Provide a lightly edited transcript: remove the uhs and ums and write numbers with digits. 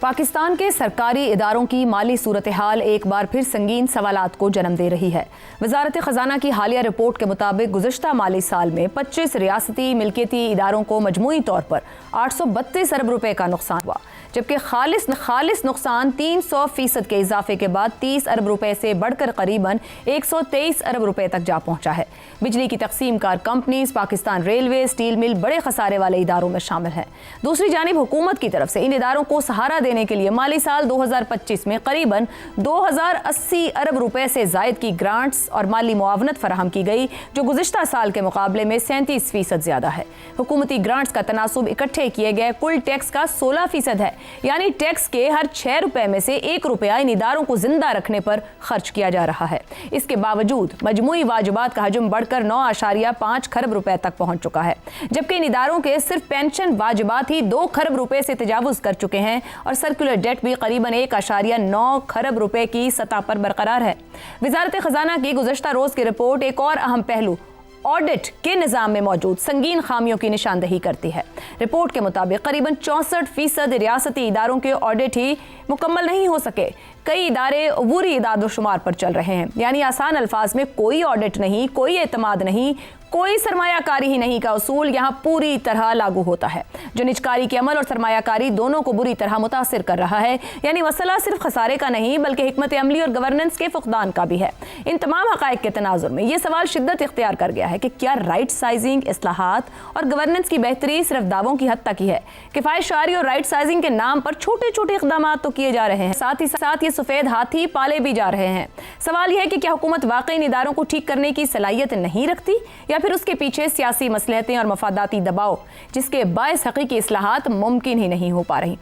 पाकिस्तान के सरकारी इदारों की माली सूरत-ए-हाल एक बार फिर संगीन सवालात को जन्म दे रही है। वजारत खजाना की हालिया रिपोर्ट के मुताबिक गुज़श्ता माली साल में 25 रियासती मिल्कियती इदारों को मजमूई तौर पर 832 अरब रुपए का नुकसान हुआ, जबकि खालिस नुकसान 300% के इजाफे के बाद 30 अरब रुपए से बढ़कर करीबन 123 अरब रुपए तक जा पहुंचा है। बिजली की तकसीम car companies, Pakistan railway, steel mill बड़े खसारे वाले इदारों में शामिल हैं। दूसरी जानिब हुकूमत की तरफ से इन इदारों को सहारा देने के लिए माली साल 2025 में करीबन 2080 अरब रुपए से जायद की ग्रांट्स और माली मुआवनत फराहम की गई, जो गुज़श्ता साल के मुकाबले में 37% ज्यादा है। हुकूमती ग्रांट्स का तनासुब इकट्ठे किए गए कुल टैक्स का 16% है, यानी टैक्स के हर 6 रुपए में से 1 रुपया इन इदारों को जिंदा रखने पर खर्च किया जा रहा है। इसके बावजूद मजमूई वाजिबात का हजम बढ़कर 9.5 खरब रुपए तक पहुंच चुका है, जबकि इन इदारों के सिर्फ पेंशन वाजिबात ही 2 खरब रुपए से तजावुज कर चुके हैं और सर्कुलर डेट भी करीबन 1.9 खरब रुपए की सतह पर बरकरार है। वजारत खजाना की गुज़श्ता रोज की रिपोर्ट एक और अहम पहलू ऑडिट के निज़ाम में मौजूद संगीन खामियों की निशानदही करती है। रिपोर्ट के मुताबिक करीबन 64% रियासती इदारों के ऑडिट ही मुकम्मल नहीं हो सके। कई इदारे अबूरी इदाद-ओ-शुमार पर चल रहे हैं, यानी आसान अल्फाज में कोई ऑडिट नहीं, कोई एतमाद नहीं, कोई सरमायाकारी ही नहीं का उसूल यहाँ पूरी तरह लागू होता है, जो निजकारी के अमल और सरमायाकारी दोनों को बुरी तरह मुतासिर कर रहा है। यानी मसला सिर्फ खसारे का नहीं बल्कि हिकमत अमली और गवर्नेंस के फुकदान का भी है। इन तमाम हक़ाइक़ के तनाजुर में ये सवाल शिद्दत इख्तियार कर गया है कि क्या राइट साइजिंग, इस्लाहात और गवर्नेंस की बेहतरी सिर्फ दावों की हद तक ही है। किफ़ायतशारी और राइट साइजिंग के नाम पर छोटे छोटे इक़दाम तो किए जा रहे हैं, साथ ही साथ ये सफ़ेद हाथी पाले भी जा रहे हैं। सवाल यह है कि क्या हुकूमत वाकई इन इदारों को ठीक करने की सलाहियत नहीं रखती, या फिर उसके पीछे सियासी मसलहतें और मफादाती दबाव जिसके बायस हकीकी इस्लाहात मुमकिन ही नहीं हो पा रही।